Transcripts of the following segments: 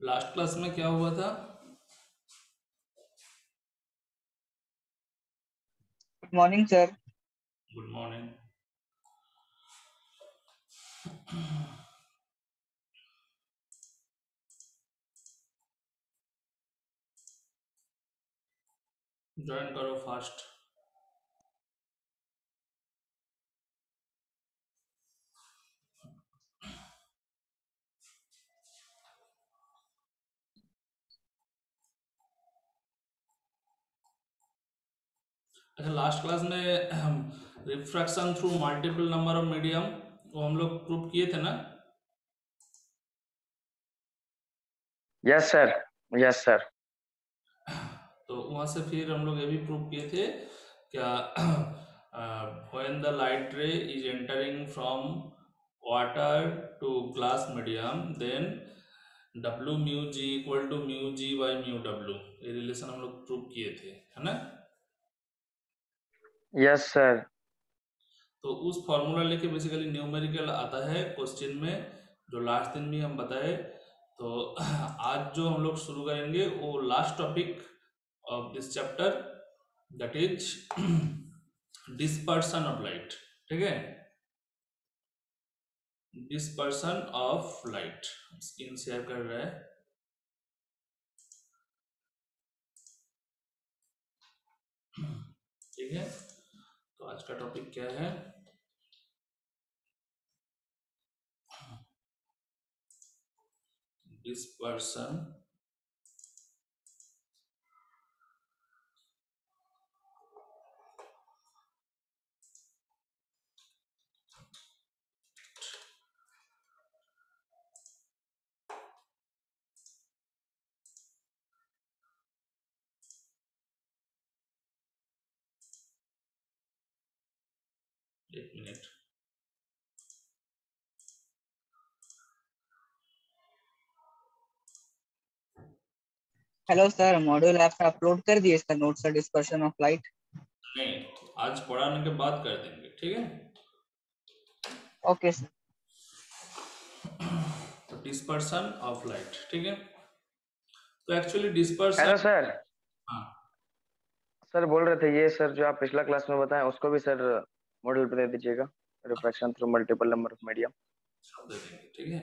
Last class में क्या हुआ था? Good morning sir. Good morning. Join करो फास्ट। अच्छा, लास्ट क्लास में refraction through multiple number of medium वो हम लोग प्रूव किए थे ना? Yes sir. Yes sir. तो वहां से फिर हम लोग ये भी प्रूव किए थे क्या? When the light ray is entering from water to glass medium then W mu G equal to mu G by mu W, ये रिलेशन हम लोग प्रूव किए थे, है ना? Yes sir. तो उस फॉर्मूला लेके बेसिकली न्यूमेरिकल आता है क्वेश्चन में, जो लास्ट दिन भी हम बताए। तो आज जो हम लोग शुरू करेंगे वो last topic of this chapter, that is dispersion of light. ठीक है, dispersion of light. Screen share कर रहा है। ठीक है, तो आज का टॉपिक क्या है? डिस्पर्सन एक minute. Hello sir, module app में अपलोड कर दिए इसका नोट्स है डिस्पर्शन ऑफ लाइट। नहीं, आज पढ़ाने के बाद कर देंगे, ठीक है? Okay sir. तो डिस्पर्सन ऑफ लाइट, ठीक है। तो एक्चुअली डिस्पर्सन, हेलो सर। हाँ सर बोल रहे थे ये सर जो आप पिछला क्लास में बताएं उसको भी सर मॉडल पे दे दीजिएगा। Refraction through multiple number of medium. सब दे देंगे, ठीक है।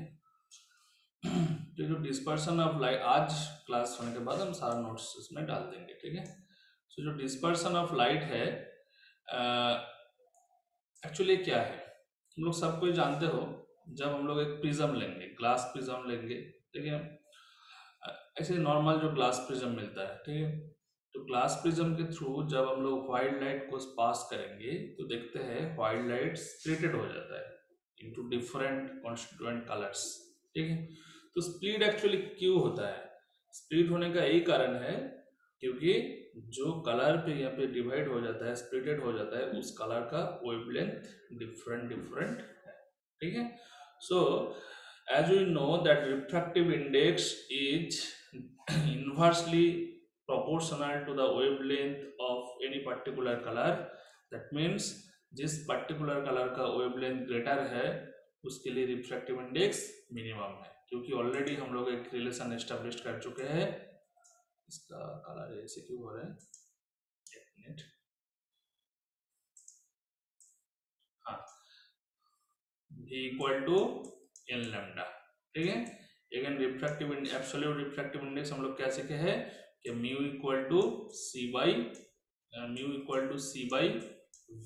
तो जो डिस्पर्सन ऑफ लाइट, आज क्लास होने के बाद हम सारा नोट्स इसमें डाल देंगे, ठीक है। तो जो डिस्पर्सन ऑफ लाइट है, एक्चुअली क्या है, तुम लोग सब कोई जानते हो। जब हम लोग एक प्रिज्म लेंगे, ग्लास प्रिज्म लेंगे, ठीक है। ऐसे नॉर्मल जो ग्लास प्रिज्म मिलता है, ठीक है। तो ग्लास प्रिज्म के थ्रू जब हम लोग व्हाइट लाइट को पास करेंगे तो देखते हैं व्हाइट लाइट स्प्लिटेड हो जाता है इनटू डिफरेंट कॉन्स्टिट्यूएंट कलर्स, ठीक है। तो स्प्लिट एक्चुअली क्यों होता है? स्प्लिट होने का यही कारण है क्योंकि जो कलर पे यहाँ पे डिवाइड हो जाता है, स्प्लिटेड हो जाता है, उस कलर का वेवलेंथ डिफरेंट डिफरेंट है, ठीक है। सो as we know that refractive index is inversely proportional to the wavelength of any particular color, that means जिस पर्टिकुलर कलर का वेवलेंथ ग्रेटर है उसके लिए रिफ्रैक्टिव इंडेक्स मिनिमम है, क्योंकि ऑलरेडी हम लोग एक रिलेशन एस्टेब्लिश कर चुके हैं। इसका कलर ऐसे क्यों हो रहा है, एक मिनट। हाँ, V equal to N lambda, ठीक है। Again refractive absolute refractive index हम लोग क्या सीखे हैं कि mu equal to C by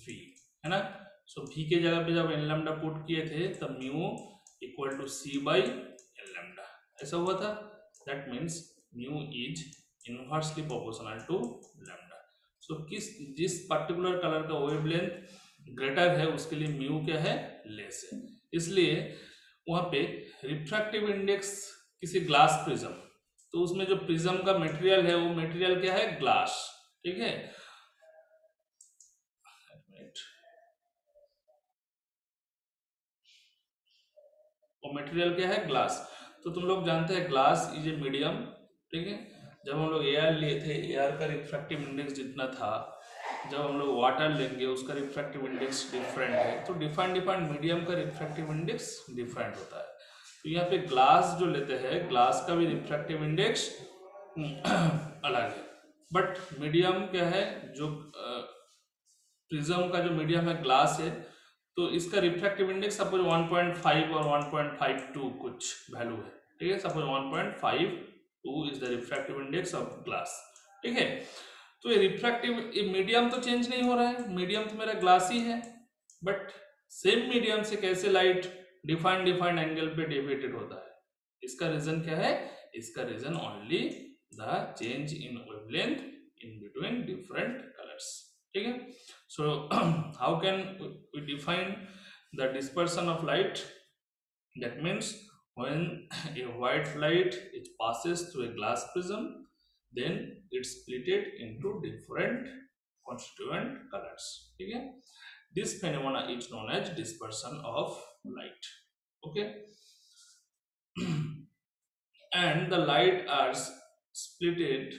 V, है ना। सो v के जगह पे जब एन लैम्डा पुट किए थे तब mu equal to C by n lambda ऐसा हुआ था। That means mu is inversely proportional to lambda. So जिस पर्टिकुलर कलर का वेवलेंथ ग्रेटर है उसके लिए म्यू क्या है, लेस है। इसलिए वहां पे रिफ्रैक्टिव इंडेक्स किसी ग्लास प्रिज्म, तो उसमें जो प्रिज्म का मटेरियल है वो मटेरियल क्या है, ग्लास, ठीक है। वो मटेरियल क्या है, ग्लास। तो तुम लोग जानते हैं ग्लास इज ए मीडियम, ठीक है। जब हम लोग एयर लिए थे, एयर का रिफ्रैक्टिव इंडेक्स जितना था, जब हम लोग वाटर लेंगे उसका रिफ्रैक्टिव इंडेक्स डिफरेंट है। तो डिफरेंट डिफरेंट मीडियम का रिफ्रैक्टिव इंडेक्स डिफरेंट होता है। तो यहाँ पे ग्लास जो लेते हैं, ग्लास का भी रिफ्रैक्टिव इंडेक्स अलग है, बट मीडियम क्या है, जो प्रिज्म का जो मीडियम है ग्लास है, तो इसका रिफ्रैक्टिव इंडेक्स सपोज 1.5 और 1.52 कुछ वैल्यू है, ठीक है। Suppose 1.52 is the refractive index of glass, ठीक है। तो ये रिफ्रैक्टिव मीडियम तो चेंज नहीं हो रहा है, मीडियम तो मेरा ग्लास ही है, बट सेम मीडियम से कैसे लाइट डिफाइंड एंगल पे डेविएटेड होता है, इसका रीजन क्या है, इसका reason only the change in wavelength in between different colours, ठीक है। So how can we define the dispersion of light, that means when a white light it passes through a glass prism, then it's split it into different constituent colors, ठीक है। This phenomena is known as dispersion of light, okay। And the light are splitted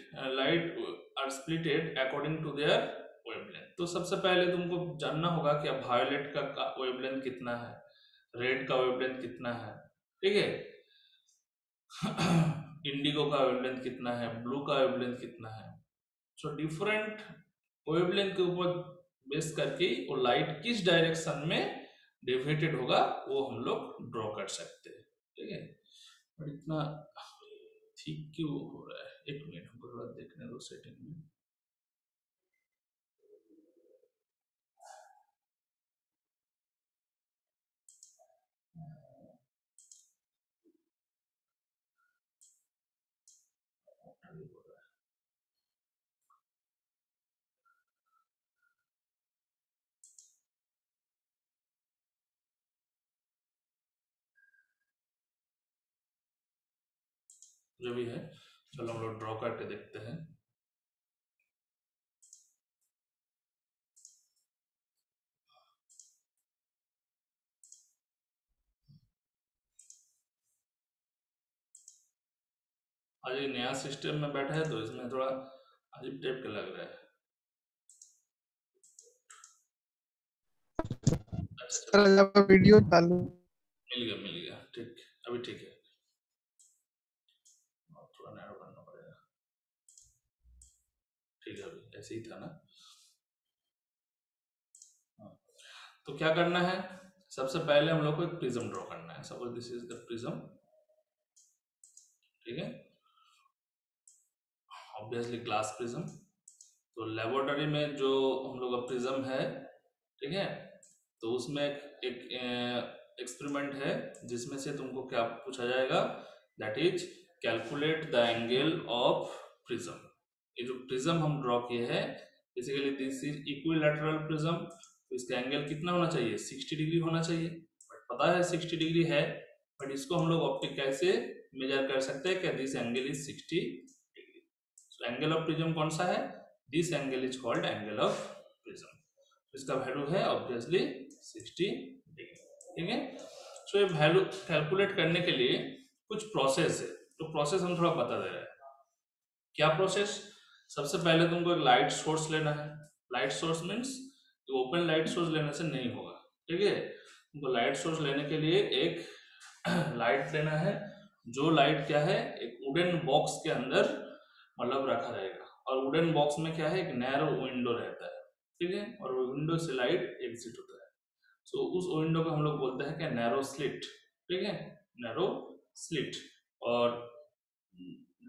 according to their wavelength। तो सबसे पहले तुमको जानना होगा कि अब वायलेट का वेवलेंथ कितना है, रेड का वेवलेंथ कितना है, ठीक है। इंडिगो का वेवलेंथ कितना है, ब्लू का वेवलेंथ कितना है। सो डिफरेंट वेवलेंथ के ऊपर बेस करके वो लाइट किस डायरेक्शन में डेविएटेड होगा वो हम लोग ड्रॉ कर सकते हैं, ठीक है। और इतना ठीक क्यों हो रहा है, एक मिनट हमको थोड़ा देखने दो सेटिंग में। जो भी है चलो हम लोग ड्रॉ करके देखते हैं। आज ये नया सिस्टम में बैठा है तो इसमें थोड़ा अजीब टाइप का लग रहा है। अच्छा सर आपका वीडियो चालू मिल गया ठीक, अभी ठीक है। और थोड़ा नैरो करना पड़ेगा, ठीक है अभी ऐसे ही था ना। हाँ। तो क्या करना है, सबसे पहले हम लोग को एक प्रिज्म ड्रॉ करना है। Suppose this is the prism, ठीक है, ऑब्वियसली ग्लास प्रिज्म। तो लेबोरेटरी में जो हम लोग का प्रिज्म है, ठीक है, तो उसमें एक एक्सपेरिमेंट है जिसमें से तुमको क्या पूछा जाएगा, that is calculate the angle of prism. ये जो प्रिज्म हम ड्रॉ किए हैं basically this is equilateral prism, तो इसका एंगल कितना होना चाहिए, 60 डिग्री होना चाहिए। बट पता है 60 डिग्री है, बट इसको हम लोग ऑप्टिक कैसे मेजर कर सकते हैं, क्या this angle is 60 degree. So angle of prism कौन सा है, this angle is called angle of prism. इसका वैल्यू है ऑब्वियसली 60 डिग्री, ठीक है। सो ये वैल्यू कैलकुलेट करने के लिए कुछ प्रोसेस है, तो प्रोसेस हम थोड़ा बता दे रहे हैं। क्या प्रोसेस, सबसे पहले तुमको एक लाइट सोर्स लेना है। Light source means open light source लेने से नहीं होगा, ठीक है। तुमको लाइट सोर्स लेने के लिए एक लाइट लेना है, जो लाइट क्या है एक वुडन बॉक्स के अंदर मतलब रखा रहेगा, और वुडन बॉक्स में क्या है एक नैरो विंडो रहता है, ठीक है, और वो विंडो से लाइट एग्जिट होता है। सो उस विंडो को हम लोग बोलते हैं क्या, नैरो स्लिट, ठीक है, नैरो स्लिट, और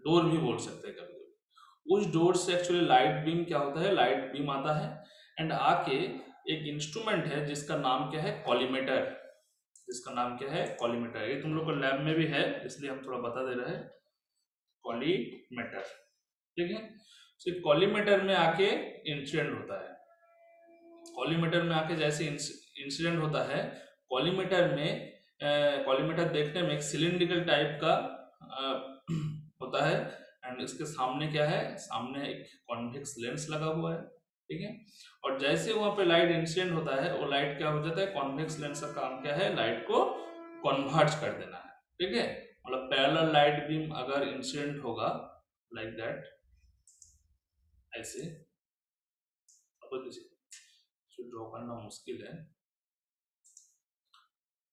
डोर भी बोल सकते हैं कभी कभी। उस डोर से एक्चुअली लाइट बीम क्या होता है, लाइट बीम आता है एंड आके एक इंस्ट्रूमेंट है जिसका नाम क्या है, कॉलीमेटर। जिसका नाम क्या है, कॉलीमेटर। ये तुम लोग को लैब में भी है इसलिए हम थोड़ा बता दे रहे हैं, कॉलीमेटर, ठीक है। तो कॉलीमेटर में आके इंसिडेंट होता है। कॉलीमेटर में आके जैसे इंसिडेंट होता है, कॉलीमेटर में कॉलीमेटर देखने में एक सिलिंड्रिकल टाइप का होता है, एंड इसके सामने क्या है, सामने एक कॉन्वेक्स लेंस लगा हुआ है, ठीक है। और जैसे वहां पे लाइट इंसिडेंट होता है, वो लाइट क्या हो जाता है, कॉन्वेक्स लेंस का काम क्या है, लाइट को कन्वर्ट कर देना है, ठीक है। मतलब पैरेलल लाइट बीम अगर इंसिडेंट होगा लाइक दैट, ऐसे ड्रॉ करना मुश्किल है।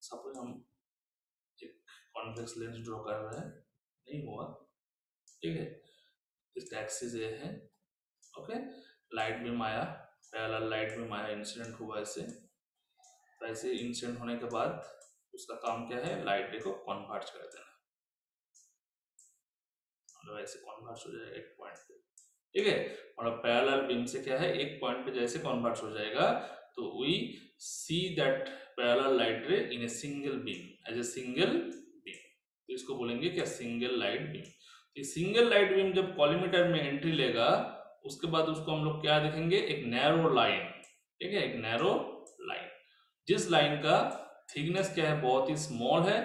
सपोज हम एक कॉन्वेक्स लेंस ड्रॉ कर रहे हैं, नहीं हुआ, ठीक है। इसका एक्सिस ये है, ओके। लाइट बीम आया, पैरेलल लाइट बीम आया, इंसिडेंट हुआ ऐसे, तो ऐसे इंसिडेंट होने के बाद उसका काम क्या है, लाइट रे को कन्वर्ट कर देना, मतलब ऐसे कन्वर्ट हो जाएगा एक पॉइंट पे, ठीक है। और पैरेलल बीम से क्या है, एक पॉइंट पे जैसे कन्वर्ट हो जाएगा तो we see that parallel light ray in a single beam as a single beam, तो इसको बोलेंगे क्या, सिंगल लाइट बीम। तो सिंगल लाइट बीम जब कॉलीमीटर में एंट्री लेगा उसके बाद उसको हम लोग क्या देखेंगे, एक नैरो लाइन, ठीक है, एक नैरो लाइन, जिस लाइन का थिकनेस क्या है, बहुत ही स्मॉल है,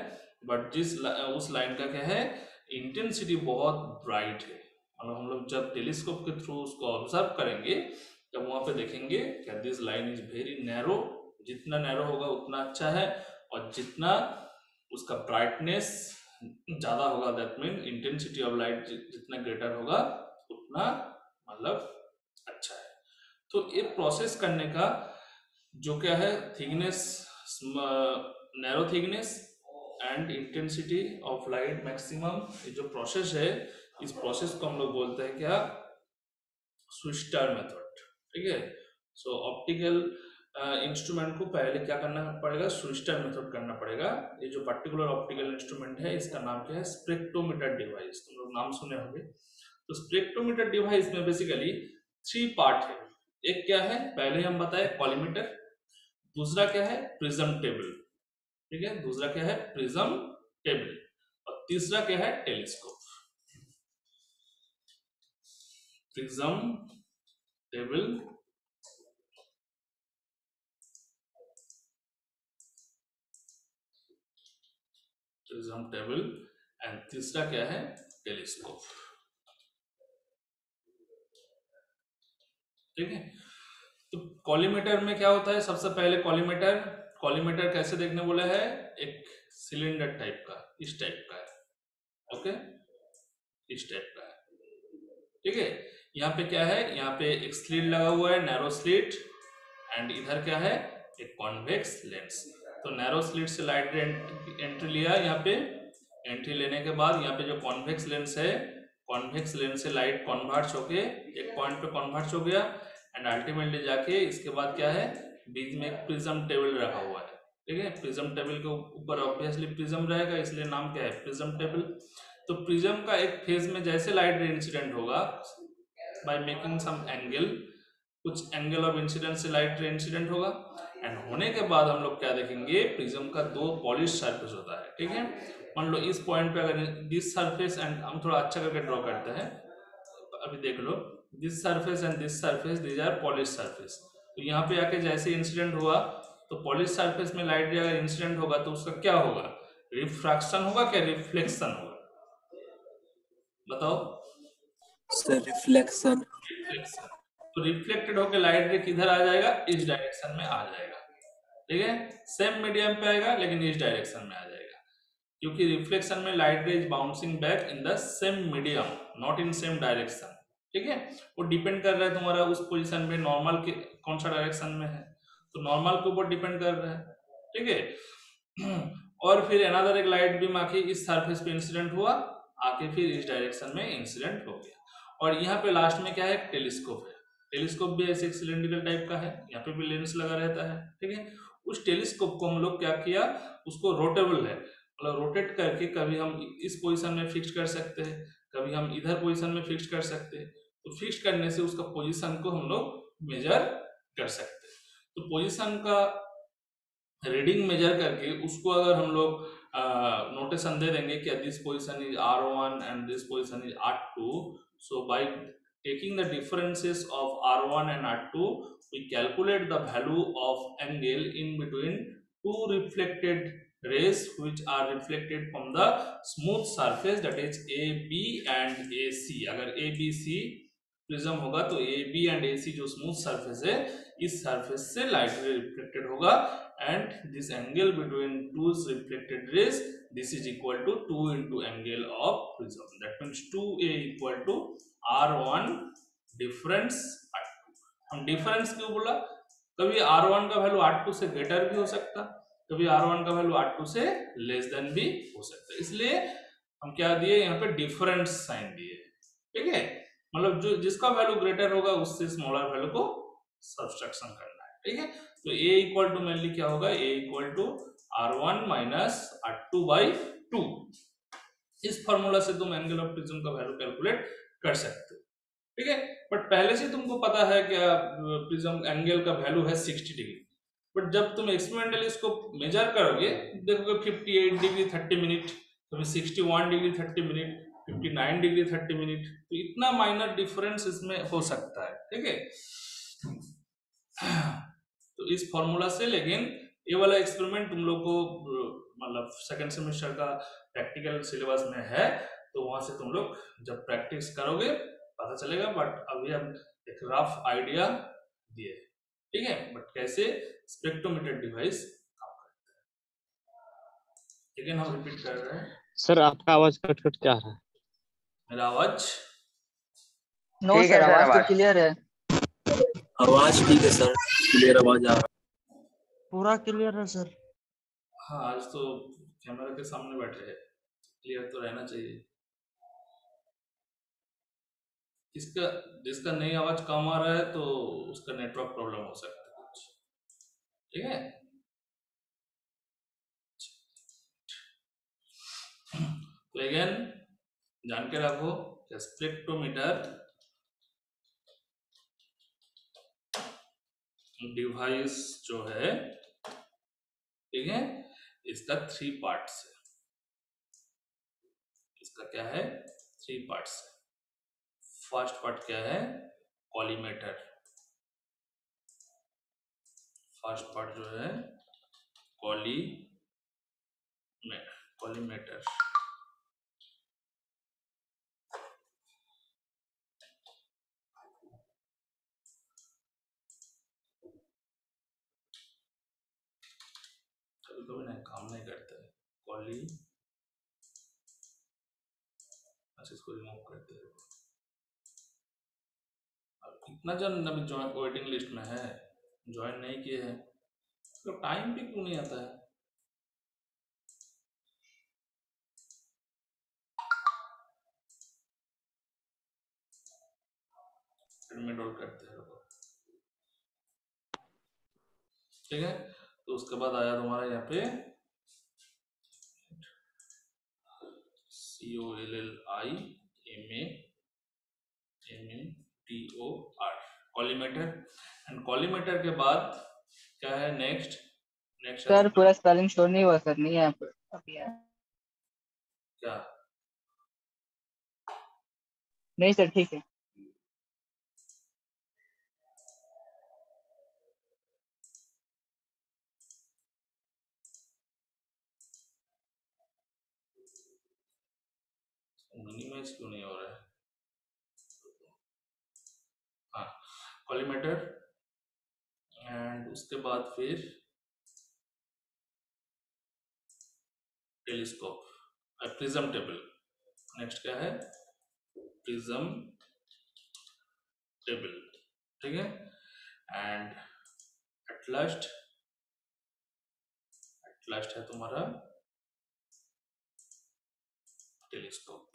बट उस लाइन का क्या है, इंटेंसिटी बहुत ब्राइट है। मतलब हम लोग जब टेलीस्कोप के थ्रू उसको ऑब्जर्व करेंगे तब वहां पे देखेंगे क्या, this line is very narrow, जितना नैरो होगा उतना अच्छा है, और जितना उसका ब्राइटनेस ज्यादा होगा, that mean intensity of light जितना ग्रेटर होगा उतना मतलब अच्छा है। तो ये प्रोसेस करने का जो क्या है, thickness, narrow thickness and intensity of light maximum, ये जो प्रोसेस है, इस प्रोसेस को हम लोग बोलते हैं क्या, स्विस्टर मेथड, ठीक है। सो ऑप्टिकल इंस्ट्रूमेंट को पहले क्या करना पड़ेगा, स्विस्टर मेथड करना पड़ेगा। ये जो पर्टिकुलर ऑप्टिकल इंस्ट्रूमेंट है इसका नाम क्या है, स्पेक्ट्रोमीटर डिवाइस, तुम लोग नाम सुने होंगे। तो स्पेक्ट्रोमीटर डिवाइस में बेसिकली 3 पार्ट है। एक क्या है, पहले हम बताए कॉलीमीटर, दूसरा क्या है प्रिज्म टेबल, ठीक है, दूसरा क्या है प्रिज्म टेबल, और तीसरा क्या है telescope. Prism table, prism table and तीसरा क्या है टेलीस्कोप, ठीक है। तो कॉलीमीटर में क्या होता है, सबसे पहले कॉलीमीटर कैसे देखने बोला है, एक सिलेंडर टाइप का, इस टाइप का है, ओके, इस टाइप का है, ठीक है। यहाँ पे क्या है, यहाँ पे एक स्लिट लगा हुआ है, नैरो स्लिट, एंड इधर क्या है, एक कॉन्वेक्स लेंस। तो नैरो स्लिट से लाइट एंट्री लिया, यहाँ पे एंट्री लेने के बाद यहाँ पे जो कॉन्वेक्स लेंस है, कॉन्वेक्स लेंस से लाइट कन्वर्ट होके एक पॉइंट पे कन्वर्ट हो गया, एंड अल्टीमेटली जाके इसके बाद क्या है, बीच में एक प्रिज्म टेबल रखा हुआ है, ठीक है। प्रिज्म टेबल के ऊपर ऑब्वियसली प्रिज्म रहेगा, इसलिए नाम क्या है प्रिज्म टेबल। तो प्रिज्म का एक फेज में जैसे लाइट रे इंसिडेंट होगा बाय मेकिंग सम एंगल, कुछ एंगल ऑफ इंसिडेंट से लाइट रे इंसिडेंट होगा, एंड होने के बाद हम लोग क्या देखेंगे, प्रिज्म का 2 पॉलिश सरफेस होता है, ठीक है। मान लो इस पॉइंट पे अगर दिस सरफेस, एंड हम थोड़ा अच्छा करके ड्रॉ करते हैं, अभी देख लो, this surface and this surface, these are polish surface. तो यहाँ पे आके जैसे इंसिडेंट हुआ तो पॉलिश सरफेस में लाइट रे अगर इंसिडेंट होगा तो उसका क्या होगा, रिफ्रैक्शन होगा क्या रिफ्लेक्शन होगा, बताओ। Sir reflection. रिफ्लेक्शन। तो रिफ्लेक्टेड होकर लाइट रे किधर आ जाएगा, इस डायरेक्शन में आ जाएगा, ठीक है। सेम मीडियम पे आएगा लेकिन इस डायरेक्शन में आ जाएगा, क्योंकि रिफ्लेक्शन में light ray is bouncing back in the same medium, not in same direction, ठीक है। वो डिपेंड कर रहा है तुम्हारा उस पोजीशन में नॉर्मल के कौन सा डायरेक्शन में है, तो नॉर्मल के ऊपर डिपेंड कर रहा है, ठीक है। और फिर अनदर एक लाइट बीम आके इस सरफेस पे इंसिडेंट हुआ, आके फिर इस डायरेक्शन में इंसिडेंट हो गया। और यहाँ पे लास्ट में क्या है, टेलीस्कोप है। टेलीस्कोप भी ऐसे एक सिलेंड्रिकल टाइप का है, यहाँ पे भी लेंस लगा रहता है, ठीक है। उस टेलीस्कोप को हम लोग क्या किया, उसको रोटेबल है, मतलब रोटेट करके कभी हम इस पोजीशन में फिक्स कर सकते हैं, कभी हम इधर पोजीशन में फिक्स कर सकते हैं। तो फिक्स करने से उसका पोजीशन को हम लोग मेजर कर सकते हैं। तो पोजीशन का रीडिंग मेजर करके उसको अगर हम लोग नोटेशन दे देंगे कि this position is R1 and this position is R2, so by taking the differences of R1 and R2 we calculate the value of angle in between two reflected rays which are reflected from the smooth surface, that is AB and AC। अगर ABC prism होगा तो AB and AC जो smooth surface है, इस surface से light रे reflected होगा, and this angle between two reflected rays, this is equal to 2 into angle of prism, that means 2A equal to R1 difference R2। हम difference क्यों बोला, कभी R1 का वैल्यू R2 से ग्रेटर भी हो सकता, कभी R1 का वैल्यू R2 से लेस देन भी हो सकता है, इसलिए हम क्या दिए यहाँ पे डिफरेंस साइन दिए, ठीक है, मतलब जो जिसका वैल्यू ग्रेटर होगा उससे स्मॉलर वैल्यू को सब्सट्रैक्शन करना है, ठीक है। तो a इक्वल टू मेनली क्या होगा, a equal to R1 minus R2 by 2। इस फॉर्मूला से तुम एंगल ऑफ प्रिज्म का वैल्यू कैलकुलेट कर सकते हो, ठीक है। बट पहले से तुमको पता है कि प्रिज्म एंगल का वैल्यू है 60 डिग्री, बट जब तुम एक्सपेरिमेंटली इसको मेजर करोगे देखोगे 58 डिग्री 30 मिनट, कभी 61 डिग्री 30 मिनट, 59 डिग्री 30 मिनट, तो इतना माइनर डिफरेंस इसमें हो सकता है, ठीक है। तो इस फॉर्मूला से, लेकिन ये वाला एक्सपेरिमेंट तुम लोग को मतलब सेकंड सेमेस्टर का प्रैक्टिकल सिलेबस में है, तो वहां से तुम लोग जब प्रैक्टिस करोगे पता चलेगा, बट अभी हम एक रफ आइडिया दिए, ठीक है। बट कैसे स्पेक्ट्रोमीटर डिवाइस काम करता है, लेकिन हम रिपीट कर रहे हैं। सर आपका आवाज कट कट क्या आ रहा है? मेरा आवाज नो ठीक है सर, सर, आवाज तो आवाज क्लियर है। आवाज ठीक है सर, क्लियर आवाज आ रहा पूरा क्लियर है सर। हाँ, आज तो कैमरा के सामने बैठे हैं, क्लियर तो रहना चाहिए। इसका जिसका नई आवाज कम आ रहा है तो उसका नेटवर्क प्रॉब्लम हो सकता है कुछ, ठीक है। तो अगेन जान के रखो, स्पेक्ट्रोमीटर डिवाइस जो है, ठीक है, इसका 3 पार्ट्स है। इसका क्या है, 3 पार्ट्स है। फर्स्ट पार्ट क्या है, कॉलीमेटर। फर्स्ट पार्ट जो है कॉलीमेटर। कभी कभी नहीं काम नहीं करता है इसको रिमूव करते हैं। इतना जन अभी जॉइन वेटिंग लिस्ट में है, ज्वाइन नहीं किए हैं, तो टाइम भी क्यों नहीं आता है। एडमिट करते हैं, ठीक है। तो उसके बाद आया तुम्हारा यहाँ पे COLLIMATOR कॉलीमेटर। एंड कॉलीमेटर के बाद क्या है, नेक्स्ट सर पूरा स्पेलिंग शो नहीं हुआ सर, नहीं है अभी है। क्या नहीं सर, ठीक है। मिनिमाइज क्यों नहीं हो रहा है। हाँ, कॉलीमेटर एंड उसके बाद फिर टेलीस्कोप, प्रिज्म टेबल। नेक्स्ट क्या है, प्रिज्म टेबल, ठीक है। एंड एट लास्ट है तुम्हारा टेलीस्कोप,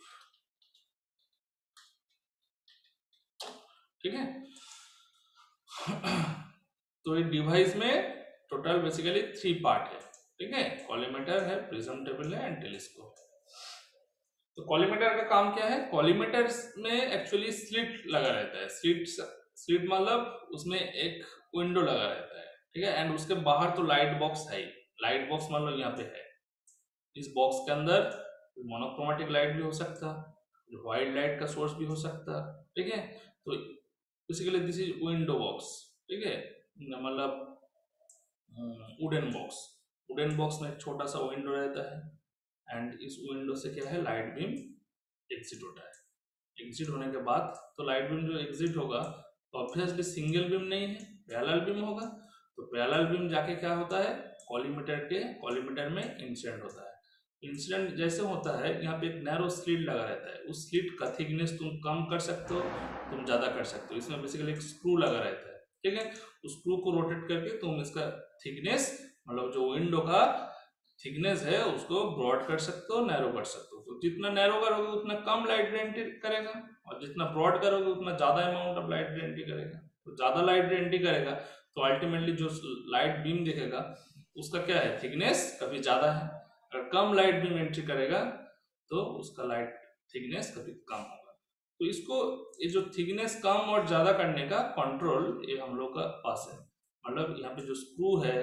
ठीक है। तो ये डिवाइस में टोटल बेसिकली 3 पार्ट है, ठीक है। कॉलीमेटर है, प्रिज्म टेबल है एंड टेलीस्कोप। तो कॉलीमेटर का काम क्या है, कॉलीमेटर में एक्चुअली स्लिट लगा रहता है। स्लिट मतलब उसमें एक विंडो लगा रहता है, ठीक है। एंड उसके बाहर तो लाइट बॉक्स है ही। लाइट बॉक्स मान लो यहाँ पे है, इस बॉक्स के अंदर मोनोक्रोमेटिक लाइट भी हो सकता, व्हाइट लाइट का सोर्स भी हो सकता, ठीक है। तो basically this is window box, ठीक है, मतलब वुडन बॉक्स में एक छोटा सा विंडो रहता है। एंड इस विंडो से क्या है, लाइट बीम एग्जिट होता है। एग्जिट होने के बाद तो लाइट बीम जो एग्जिट होगा तो ऑब्वियसली सिंगल बीम नहीं है, पैरेलल बीम होगा। तो पैरेलल बीम जाके क्या होता है, कॉलीमेटर में इंसिडेंट होता है। इंसिडेंट जैसे होता है, यहाँ पे एक नैरो स्लिट लगा रहता है। उस स्लिट का थिकनेस तुम कम कर सकते हो, तुम ज्यादा कर सकते हो। इसमें बेसिकली एक स्क्रू लगा रहता है, ठीक है। उस स्क्रू को रोटेट करके तुम इसका थिकनेस मतलब जो विंडो का थिकनेस है उसको ब्रॉड कर सकते हो, नैरो कर सकते हो। तो जितना नैरो करोगे उतना कम लाइट एंट्री करेगा, और जितना ब्रॉड करोगे उतना ज्यादा अमाउंट ऑफ लाइट एंट्री करेगा। तो ज्यादा लाइट एंट्री करेगा तो अल्टीमेटली जो लाइट बीम दिखेगा उसका क्या है, थिकनेस कभी ज्यादा है। अगर कम लाइट बीम एंट्री करेगा तो उसका लाइट थिकनेस कभी कम होगा। तो इसको, ये जो थिकनेस कम और ज्यादा करने का कंट्रोल ये हम लोग का पास है। मतलब यहाँ पे जो स्क्रू है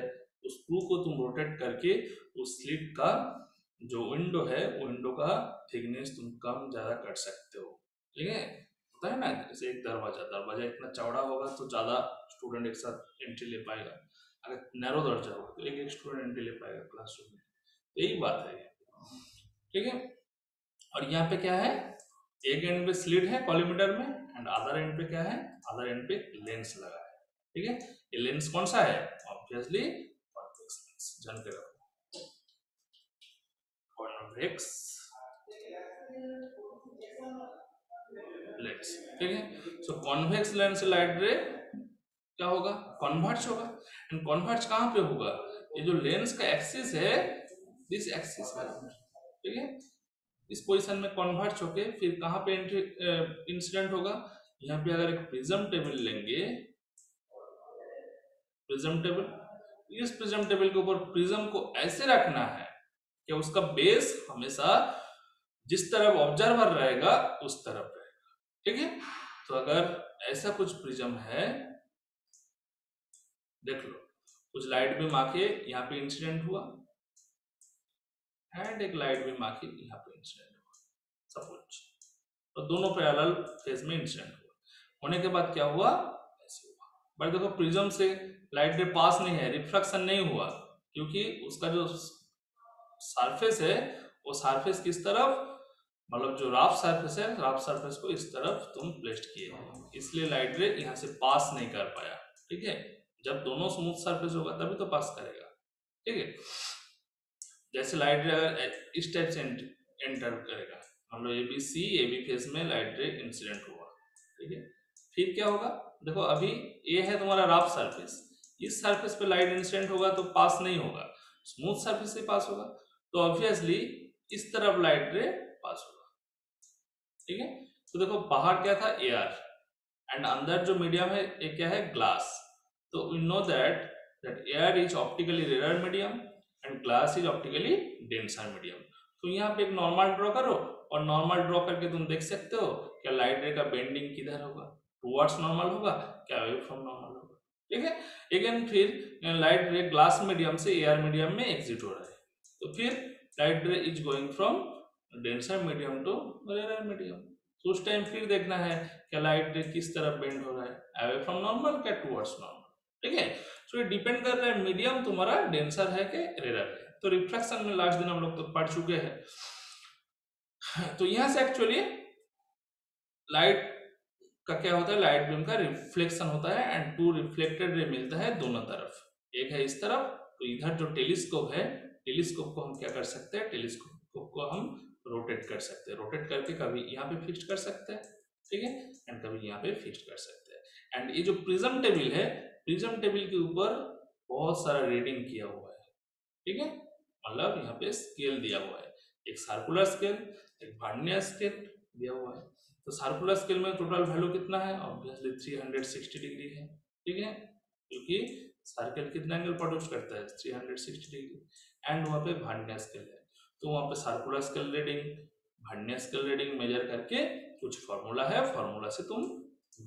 उस स्क्रू को तुम रोटेट करके उस स्लिट का जो विंडो है विंडो का थिकनेस तुम कम ज्यादा कर सकते हो। ठीक है, होता है ना, जैसे एक दरवाजा इतना चौड़ा होगा तो ज्यादा स्टूडेंट एक साथ एंट्री ले पाएगा, अगर नैरो दरवाजा होगा तो एक स्टूडेंट एंट्री ले पाएगा क्लासरूम में। यही बात है, ठीक है। और यहाँ पे क्या है, एक एंड पे स्लिट है कॉलीमीटर में एंड अदर एंड पे क्या है, अदर एंड पे लेंस लगा है। ठीक है, ये लेंस कौन सा है, ऑब्वियसली कॉन्वेक्स लेंस, जान के रखो, कॉन्वेक्स लेंस। ठीक है, सो कॉन्वेक्स लेंस लाइट रे क्या होगा, कन्वर्ज होगा। एंड कन्वर्ज कहाँ पे होगा, ये जो लेंस का एक्सिस है दिस एक्सिस है, ठीक है, इस पोजीशन में कन्वर्ज होके फिर कहाँ पे इंसिडेंट होगा, यहाँ पे अगर एक प्रिज्म टेबल लेंगे, प्रिज्म टेबल, इस प्रिज्म टेबल के ऊपर प्रिज्म को ऐसे रखना है कि उसका बेस हमेशा जिस तरफ ऑब्जर्वर रहेगा उस तरफ रहेगा। ठीक है, तो अगर ऐसा कुछ प्रिज्म है, देख लो, कुछ लाइट बीम आके यहाँ पे इंसिडेंट हुआ एंड एक लाइट बीम आके यहाँ पे इंसिडेंट हुआ, सपोज, तो दोनों पैरेलल फेज में इंसिडेंट हुआ। होने के बाद क्या हुआ, ऐसे हुआ। बट देखो प्रिज्म से लाइट रे पास नहीं है, रिफ्लेक्शन नहीं हुआ, क्योंकि उसका जो सरफेस है वो सरफेस किस तरफ, मतलब जो राफ सरफेस है, राफ सरफेस को इस तरफ तुम प्लेस्ड किए, इसलिए लाइट रे यहाँ से पास नहीं कर पाया। ठीक है, जब दोनों स्मूथ सरफेस होगा तभी तो पास करेगा। ठीक है, जैसे लाइट रे इस टाइप से एंटर करेगा, मान लो ए बी फेज में लाइट रे इंसिडेंट हुआ। ठीक है, फिर क्या होगा, देखो अभी ये है तुम्हारा राफ सरफेस, इस सरफेस पे लाइट इंसिडेंट होगा तो पास नहीं होगा, स्मूथ सरफेस से पास होगा, तो ऑब्वियसली इस तरफ लाइट रे पास होगा। ठीक है, तो देखो बाहर क्या था, एयर, एंड अंदर जो मीडियम है ये क्या है, ग्लास। तो we know that air is optically rare medium and glass is optically denser medium. तो यहाँ पे एक नॉर्मल ड्रॉ करो, और नॉर्मल ड्रॉ करके तुम देख सकते हो क्या लाइट रे का बेंडिंग किधर होगा, टुवर्ड्स नॉर्मल होगा क्या अवे फ्रॉम नॉर्मल होगा। ठीक है, अगेन फिर लाइट रे ग्लास मीडियम से एयर मीडियम में एग्जिट हो रहा है, तो फिर light ray is going from denser medium to rare medium. तो उस टाइम फिर देखना है कि लाइट रे किस तरफ बेंड हो रहा है, अवे फ्रॉम नॉर्मल क्या टुवर्ड्स नॉर्मल। ठीक है, सो ये डिपेंड कर रहा है मीडियम तुम्हारा डेंसर है कि रेयर है। तो रिफ्लेक्शन में लास्ट दिन हम लोग तो पढ़ चुके हैं। तो यहां से एक्चुअली लाइट का क्या होता है, लाइट बीम का रिफ्लेक्शन होता है एंड टू रिफ्लेक्टेड रे मिलता है दोनों तरफ, एक है इस तरफ, तो इधर जो टेलीस्कोप है, टेलीस्कोप को हम क्या कर सकते हैं, टेलीस्कोप को हम रोटेट कर सकते हैं, रोटेट करके कभी यहाँ पे फिक्स कर सकते हैं, ठीक है, एंड कभी यहाँ पे फिक्स कर सकते हैं। एंड ये जो प्रिज्म टेबल है, प्रिज्म टेबल के ऊपर बहुत सारा रीडिंग किया हुआ है। ठीक है, मतलब यहाँ पे स्केल दिया हुआ है, एक सर्कुलर स्केल, एक वर्नियर स्केल दिया हुआ है। तो सर्कुलर स्केल में टोटल वैल्यू कितना है, ऑब्वियसली 360 डिग्री है। ठीक है, क्योंकि सर्कल कितना एंगल प्रोड्यूस करता है, 360 डिग्री। एंड वहाँ पे वर्नियर स्केल है, तो वहाँ पे circular scale reading, vernier scale reading measure करके कुछ फॉर्मूला है, फॉर्मूला से तुम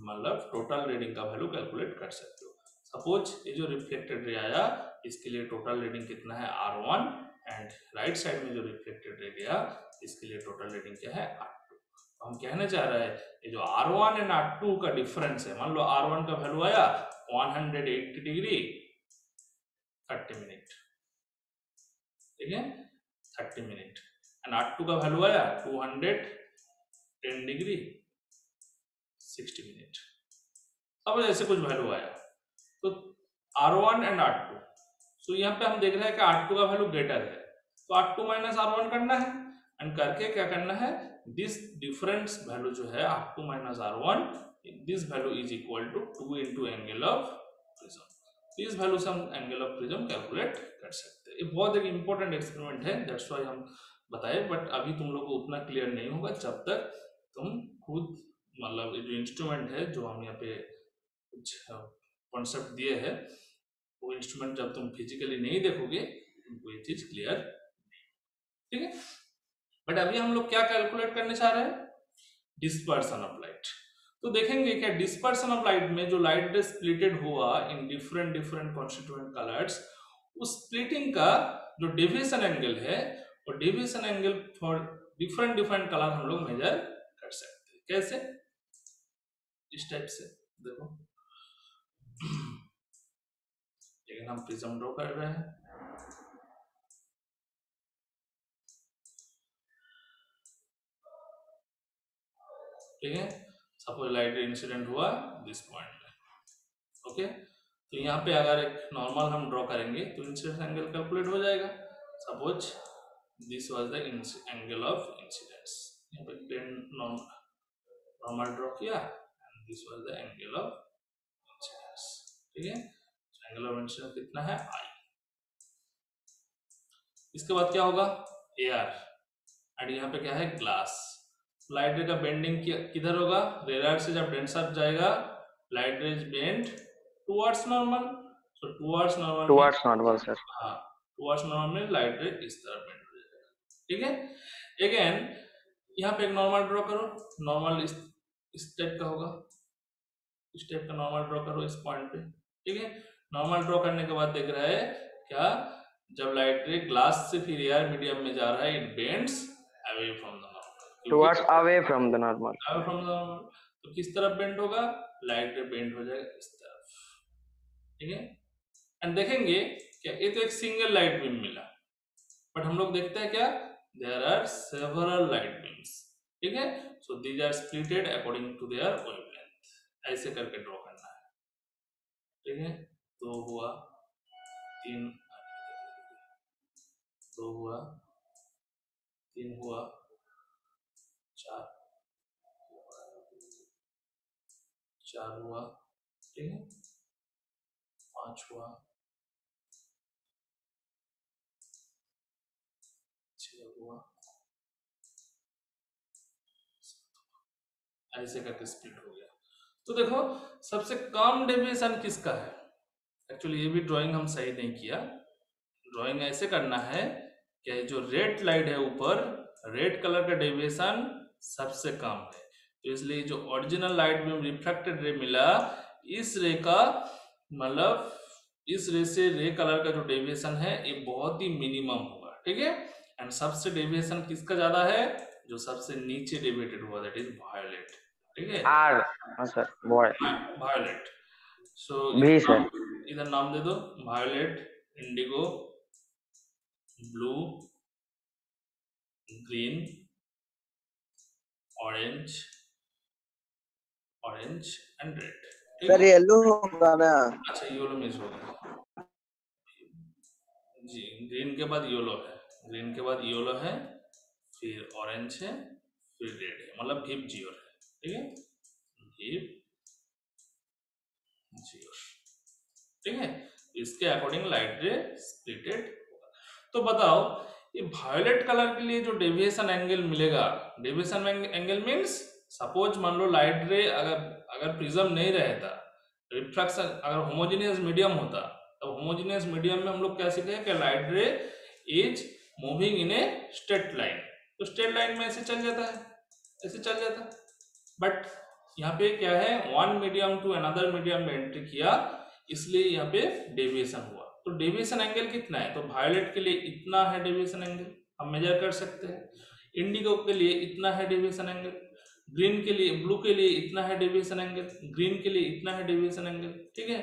मतलब टोटल रीडिंग का वैल्यू कैलकुलेट कर सकते हो। सपोज ये जो रिफ्लेक्टेड रे आया, इसके लिए टोटल रीडिंग कितना है, R1, एंड राइट साइड में जो रिफ्लेक्टेड रे गया इसके लिए टोटल रीडिंग क्या है, R2। तो हम कहना चाह रहे हैं ये जो R1 एंड R2 का डिफरेंस है, मान लो R1 का वैल्यू आया 180 डिग्री 30 मिनट, ठीक है, 30 मिनट, एंड R2 का वैल्यू आया 210 डिग्री 60 मिनट। अब ऐसे कुछ वैल्यू आया, तो R1 एंड R2, तो यहाँ पे हम देख रहे हैं कि R2 का वैल्यू ग्रेटर है, तो R2 माइनस R1 करना है, एंड करके क्या करना है, दिस डिफरेंस वैल्यू जो है R2 minus R1, this value is equal to 2 into angle of prism. तो इस वैल्यू से हम एंगल ऑफ प्रिज्म कैलकुलेट कर सकते हैं। ये बहुत एक इंपॉर्टेंट एक्सपेरिमेंट है, दैट्स व्हाई हम बताए, बट अभी तुम लोग को उतना क्लियर नहीं होगा जब तक तुम खुद मतलब जो इंस्ट्रूमेंट है जो हम यहाँ पे कुछ कॉन्सेप्ट दिए हैं वो इंस्ट्रूमेंट जब तुम फिजिकली नहीं देखोगे तुमको ये चीज क्लियर नहीं, ठीक है। बट अभी हम लोग क्या कैलकुलेट करने चाह रहे हैं, डिस्पर्सन ऑफ लाइट। तो देखेंगे क्या डिस्पर्सन ऑफ लाइट में जो लाइट रे स्प्लिटेड हुआ in different different constituent colours, उस स्प्लिटिंग का जो डेविएशन एंगल है और deviation angle for different different colour हम लोग मेजर कर सकते हैं। कैसे? इस टाइप से देखो, लेकिन हम प्रिज्म ड्रॉ कर रहे हैं, ठीक है। सपोज लाइट रे इंसिडेंट हुआ दिस पॉइंट में, ओके। तो यहाँ पे अगर एक नॉर्मल हम ड्रॉ करेंगे तो इंसिडेंस एंगल कैलकुलेट हो जाएगा। Suppose this was the angle of incidence, यहाँ पे प्लेन नॉर्मल ड्रॉ किया and this was the angle of incidence, ठीक है। एंगल ऑफ इंसिडेंस कितना है, आई। इसके बाद क्या होगा, एआर, एंड यहाँ पे क्या है, ग्लास। लाइट रे का बेंडिंग किधर होगा, रेडार से जब डेंसर जाएगा light ray bend towards normal, so towards normal sir. हाँ, टुवर्ड्स नॉर्मल में लाइट रे इस तरह बेंड हो जाएगा, ठीक है। अगेन यहाँ पे एक नॉर्मल ड्रॉ करो, नॉर्मल इस टाइप का होगा, इस टाइप का नॉर्मल ड्रॉ करो इस पॉइंट पे, ठीक है। नॉर्मल ड्रॉ करने के बाद देख रहा है क्या, जब लाइट रे ग्लास से फिर एयर मीडियम में जा रहा है, it bends away from the normal, towards away from the normal, away from the normal. तो किस तरफ बेंड होगा, लाइट रे बेंड हो जाएगा इस तरफ, ठीक है। एंड देखेंगे क्या, ये तो एक सिंगल लाइट बीम मिला, बट हम लोग देखते हैं क्या, there are several light beams, ठीक है। So these are splitted according to their wavelength, ऐसे करके ड्रॉ करना है, ठीक है। 2 हुआ, 3, 2 हुआ, 3 हुआ, 4 हुआ, ठीक है, 5 हुआ, 6 हुआ, ऐसे करके स्प्लिट हो गया। तो देखो सबसे कम डेविएशन किसका है, एक्चुअली ये भी ड्राइंग हम सही नहीं किया। ड्राइंग ऐसे करना है कि जो रेड लाइट है ऊपर, रेड कलर का डेविएशन सबसे कम है, तो इसलिए जो ओरिजिनल लाइट में रिफ्रैक्टेड रे मिला, इस रे का मतलब इस रे से रे कलर का जो डेविएशन है ये बहुत ही मिनिमम होगा, ठीक है। एंड सबसे डेविएशन किसका ज्यादा है, जो सबसे नीचे डेविएटेड हुआ, दैट इज वायलेट, ठीक है। आर, हाँ सर, वायलेट। सो भी सर, इधर नाम दे दो, violet, indigo, blue, green, orange and red, sir yellow होगा ना? अच्छा येलो मिस हो गया जी, ग्रीन के बाद येलो है, ग्रीन के बाद येलो है, फिर ऑरेंज है, फिर रेड है, मतलब भिप जियोर है, ठीक है, भिप जियोर, ठीक है। इसके अकॉर्डिंग लाइट रे स्प्लिटेड होगा। तो बताओ ये वायलेट कलर के लिए जो डेविएशन एंगल मिलेगा, डेविएशन एंगल मींस सपोज मान लो लाइट रे अगर प्रिज्म नहीं रहता, रिफ्रैक्शन अगर होमोजेनियस मीडियम होता, तो होमोजेनियस मीडियम में हम लोग क्या सीखे कि light ray is moving in a straight line, तो स्ट्रेट लाइन में ऐसे चल जाता है, ऐसे चल जाता है। बट यहाँ पे क्या है, one medium to another medium में एंट्री किया, इसलिए यहाँ पे डेविएशन हुआ। तो डेविएशन एंगल कितना है, तो वायलेट के लिए इतना है डेविएशन एंगल, हम मेजर कर सकते हैं। इंडिगो के लिए इतना है डेविएशन एंगल, ग्रीन के लिए, ब्लू के लिए इतना है डेविएशन एंगल, ग्रीन के लिए इतना है डेविएशन एंगल, ठीक है।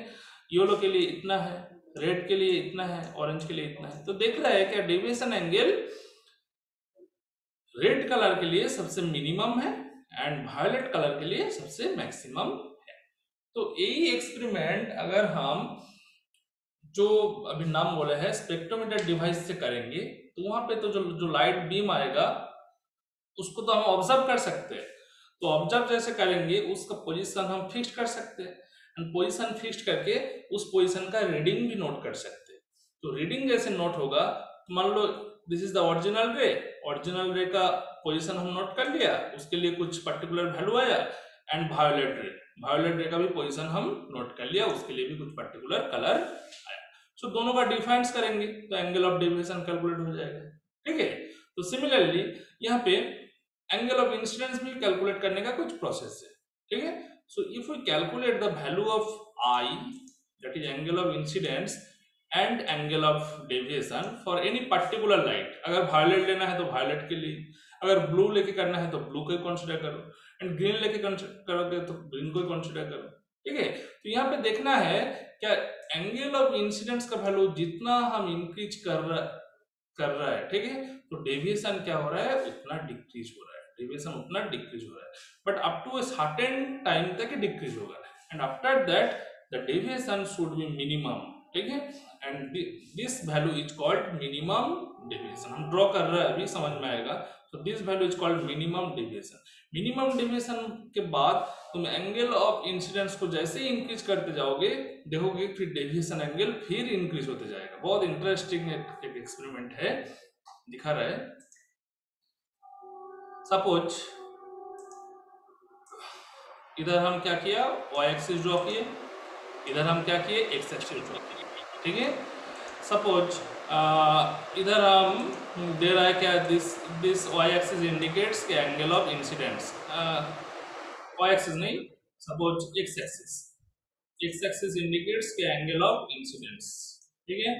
येलो के लिए इतना है, रेड के लिए इतना है, ऑरेंज के लिए इतना है। तो देख रहा है क्या डेविएशन एंगल रेड कलर के लिए सबसे मिनिमम है एंड वायलेट कलर के लिए सबसे मैक्सिमम है। तो यही एक्सपेरिमेंट अगर हम जो अभी नाम बोले हैं स्पेक्ट्रोमीटर डिवाइस से करेंगे, तो वहां पे तो जो लाइट बीम आएगा उसको तो हम ऑब्जर्व कर सकते हैं। तो ऑब्जर्व जैसे करेंगे उसका पोजीशन हम फिक्स कर सकते हैं। एंड पोजीशन फिक्स्ड करके उस पोजीशन का रीडिंग भी नोट कर सकते हैं। तो रीडिंग जैसे नोट होगा, मान लो दिस इज द ओरिजिनल रे का पोजीशन हम नोट कर लिया, उसके लिए कुछ पर्टिकुलर वैल्यू आया, एंड वायोलेट रे का भी पोजीशन हम नोट कर लिया, उसके लिए भी कुछ पर्टिकुलर कलर आया। सो दोनों का डिफरेंस करेंगे तो एंगल ऑफ डेविएशन कैलकुलेट हो जाएगा। ठीक है, तो सिमिलरली यहाँ पे एंगल ऑफ इंसिडेंस भी कैलकुलेट करने का कुछ प्रोसेस है। ठीक है, so if we calculate the value of I, that is angle of incidence and angle of deviation for any particular light, अगर वायलेट लेना है तो वायलेट के लिए, अगर ब्लू लेके करना है तो ब्लू को कंसीडर करो, एंड ग्रीन लेके करोगे तो ग्रीन को कंसीडर करो। ठीक है, तो यहाँ पे देखना है क्या एंगल ऑफ इंसिडेंस का वैल्यू जितना हम इंक्रीज कर रहा है, ठीक है, तो डेविएशन क्या हो रहा है, उतना डिक्रीज हो रहा है, डेविएशन उतना डिक्रीज हो रहा है, but up to a certain time तक डिक्रीज होगा, and after that the deviation should be minimum. ठीक है, and this value is called minimum deviation. हम ड्रॉ कर रहे हैं, अभी समझ में आएगा। तो this value is called minimum deviation. Minimum deviation के बाद तुम एंगल ऑफ इंसिडेंस को जैसे ही इंक्रीज करते जाओगे, देखोगे फिर डेविएशन एंगल फिर इंक्रीज होते जाएगा। बहुत इंटरेस्टिंग एक एक्सपेरिमेंट है, दिखा रहा है। सपोज इधर हम क्या किया, y एक्सिस ड्रॉ किए, इधर हम क्या किए, x एक्सिस ड्रॉ किए। ठीक है, सपोज इधर हम दे रहा है क्या, दिस y एक्सिस इंडिकेट्स के angle of incidence, y axis नहीं, सपोज x एक्सिस इंडिकेट्स के एंगल ऑफ इंसिडेंस। ठीक है,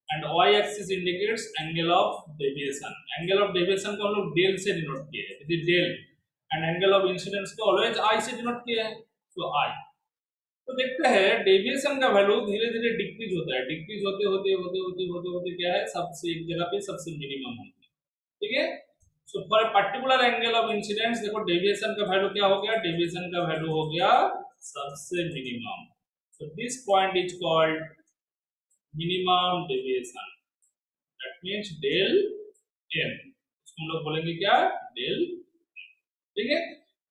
and y axis indicates angle of deviation. Angle of deviation को हम लोग डेल से डिनोट किए हैं, it is del, and angle of incidence को ऑलवेज i से डिनोट किया है, तो i। तो देखते हैं डेविएशन का वैल्यू धीरे धीरे डिक्रीज होता है, डिक्रीज होते होते क्या है, सबसे एक जगह पे सबसे मिनिमम होता है। ठीक है, so for a particular angle of incidence देखो डेविएशन का वैल्यू क्या हो गया, डेविएशन का वैल्यू हो गया सबसे minimum. So this point is called minimum deviation, that means del m, इसको हम लोग बोलेंगे क्या, डेल। ठीक है,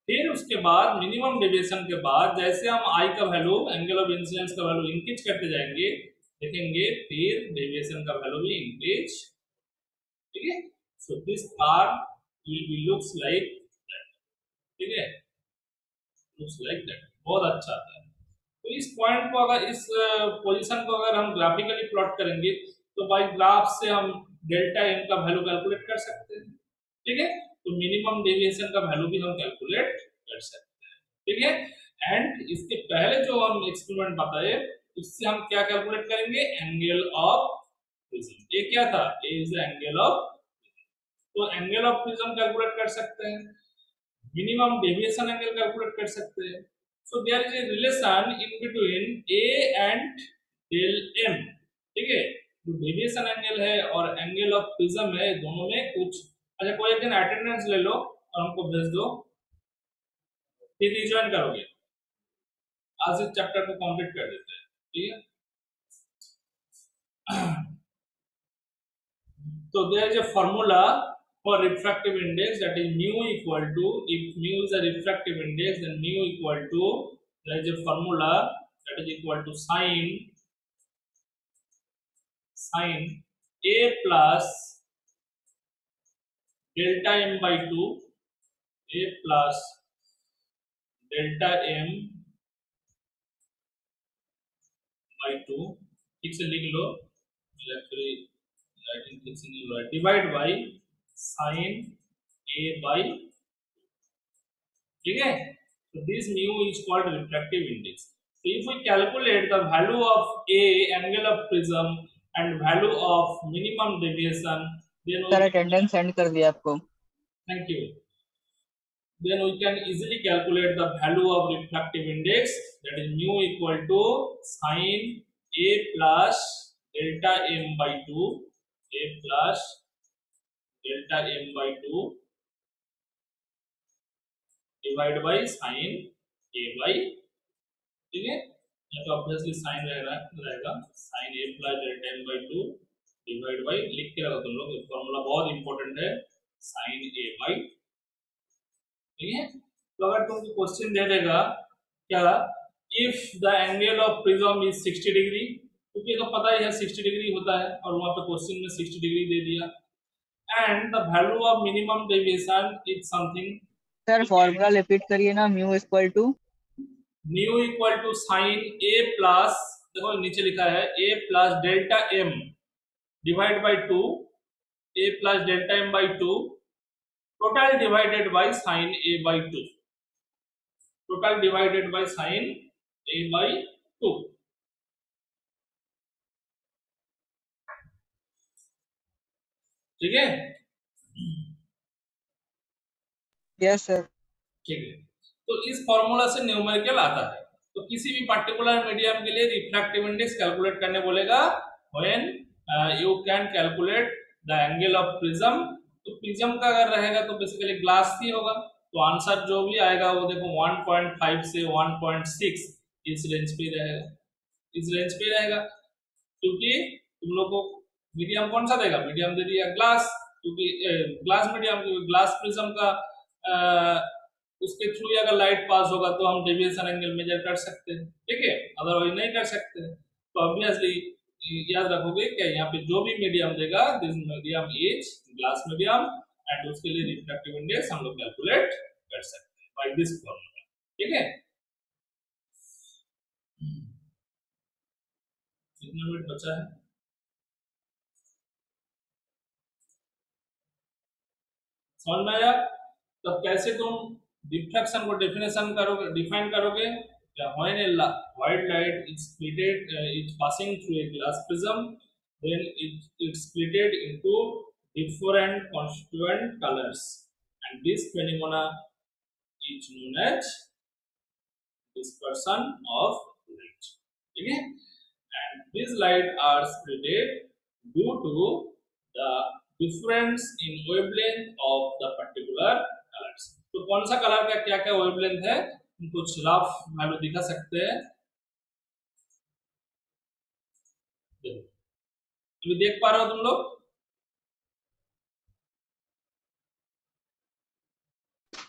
फिर उसके बाद मिनिमम डेविएशन के बाद जैसे हम आई का वैल्यू, एंगल ऑफ इंसिडेंस का वैल्यू इंक्रीज करते जाएंगे, देखेंगे फिर डेविएशन का वैल्यू भी इंक्रीज। ठीक है, so this curve will be looks like that. ठीक है, लुक्स लाइक दैट, बहुत अच्छा आता है। तो इस पॉइंट को अगर, इस पोजीशन को अगर हम ग्राफिकली प्लॉट करेंगे तो बाय ग्राफ से हम डेल्टा m का वैल्यू कैलकुलेट कर सकते हैं। ठीक है, तो मिनिमम डेविएशन का वैल्यू भी हम कैलकुलेट कर सकते हैं। ठीक है, एंड इसके पहले जो हम एक्सपेरिमेंट बताए उससे हम क्या कैलकुलेट करेंगे, एंगल ऑफ प्रिज्म। ये क्या था, ये इज द एंगल ऑफ, तो एंगल ऑफ प्रिज्म कैलकुलेट कर सकते हैं, मिनिमम डेविएशन एंगल कैलकुलेट कर सकते हैं। So there is a relation in between a and del m। ठीक है, जो डेविएशन एंगल है और एंगल ऑफ प्रिज्म है, दोनों में कुछ, अच्छा कोई एक दिन अटेंडेंस ले लो और हमको भेज दो, फिर रिजॉइन करोगे, आज इस चैप्टर को कंप्लीट कर देते हैं। ठीक है, तो there is a formula for refractive index, that is mu equal to, if mu is a refractive index then mu equal to, there is a formula that is equal to sin a plus delta m by 2, a plus delta m by 2, ठीक से लिख लो, actually writing ठीक से नहीं हो रहा है, divide by sin a by, ठीक है, so this mu is called refractive index. So if we calculate the value of a angle of prism and value of minimum deviation, then sir attendance send कर दिया आपको। thank you, then we can easily calculate the value of refractive index, that is mu equal to sin a plus delta m by 2, a plus delta m by 2 divide by sin a by, ठीक है, यहाँ तो obviously sin रहेगा sin a plus delta m by 2 divide by, लिख के रखो तुम लोग, फॉर्मूला बहुत इंपॉर्टेंट है, sin a by। ठीक है, तो अगर तुमको क्वेश्चन दे देगा क्या, if the angle of prism is 60 degree, क्योंकि तो पता ही है 60 डिग्री होता है और वहां पे क्वेश्चन में 60 डिग्री दे दिया, and the value of minimum deviation is something, sir formula repeat करिए ना, mu equal to mu equal to sine A plus, देखो नीचे लिखा है A plus delta m divide by 2, A plus delta m by 2 total divided by sine A by 2, total divided by sine A by 2। ठीक है, yes sir. ठीक है, तो इस फॉर्मूला से न्यूमेरिकल आता है। तो किसी भी पर्टिकुलर मीडियम के लिए रिफ्रैक्टिव इंडेक्स कैलकुलेट करने बोलेगा when you can calculate the angle of prism. तो प्रिज्म का अगर रहेगा तो बेसिकली ग्लास ही होगा, तो आंसर जो भी आएगा वो देखो 1.5 से 1.6 इस रेंज पे रहेगा, इस रेंज पे रहेगा, क्योंकि तुम लोग को मीडियम कौन सा देगा, मीडियम दे दिया ग्लास, क्योंकि ग्लास मीडियम, ग्लास प्रिज्म का उसके थ्रू अगर लाइट पास होगा तो हम डेविएशन एंगल मेजर कर सकते हैं। ठीक है, अदरवाइज नहीं कर सकते। तो ऑब्वियसली याद रखोगे कि यहाँ पे जो भी मीडियम देगा, this medium is glass medium, and उसके लिए रिफ्रैक्टिव इंडेक्स हम लोग कैलकुलेट कर सकते हैं बाय दिस फॉर्मूला। ठीक है, कितना मिनट बचा है? समझ में आया? तो कैसे तुम डिफ्रैक्शन को डेफिनेशन करोगे, डिफाइन करोगे? When a white light is splitted, it's passing through a glass prism, then it's splitted into different constituent colors, and this phenomena is known as dispersion of light. Okay, and these light are splitted due to the difference in wavelength of the particular colors. तो कौन सा colour का क्या क्या wavelength है, कुछ rough value दिखा सकते हैं। अभी देख पा रहे हो तुम लोग?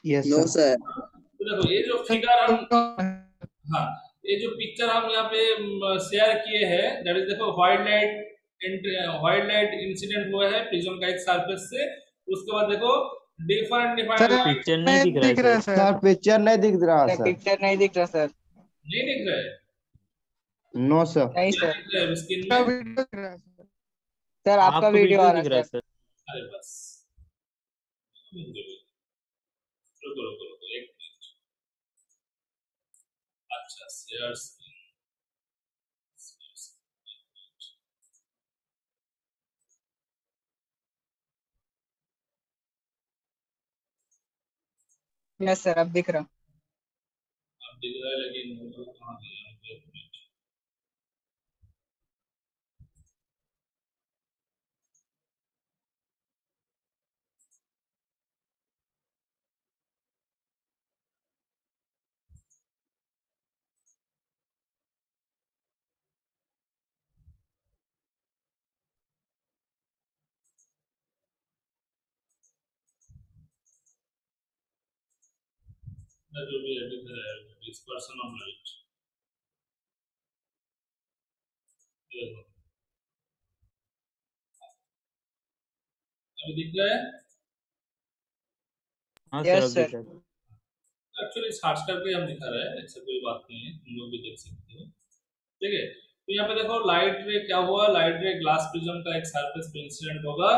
Yes no sir. तो देखो ये जो फिगर हम, हाँ ये जो पिक्चर हम यहाँ पे शेयर किए हैं, दैट इज देखो व्हाइट लाइट इंसिडेंट हुआ है प्रिज्म का एक सरफेस से, उसके बाद देखो डिफरेंट पिक्चर नहीं दिख रहा है सर पिक्चर नहीं दिख रहा सर। पिक्चर नहीं दिख रहा सर। नहीं दिख रहा है? No sir. नहीं सर, स्क्रीन में सर आपका वीडियो आ रहा है सर। अरे बस रुको रुको रुको एक मिनट। अच्छा शेयर स्क्रीन, यस सर अब दिख रहा। अब दिख रहा है लेकिन कहाँ गया? एक minute. That will be a dispersion of light. अभी दिख रहा है? हाँ Yes, सर अब sir. दिख रहा है। एक्चुअली सर्च करके हम दिखा रहे हैं, ऐसा कोई बात नहीं है, तुम लोग भी देख सकते हो। ठीक है, तो यहाँ पे देखो लाइट रे क्या हुआ, लाइट रे ग्लास प्रिज्म का एक सरफेस पे इंसिडेंट होगा,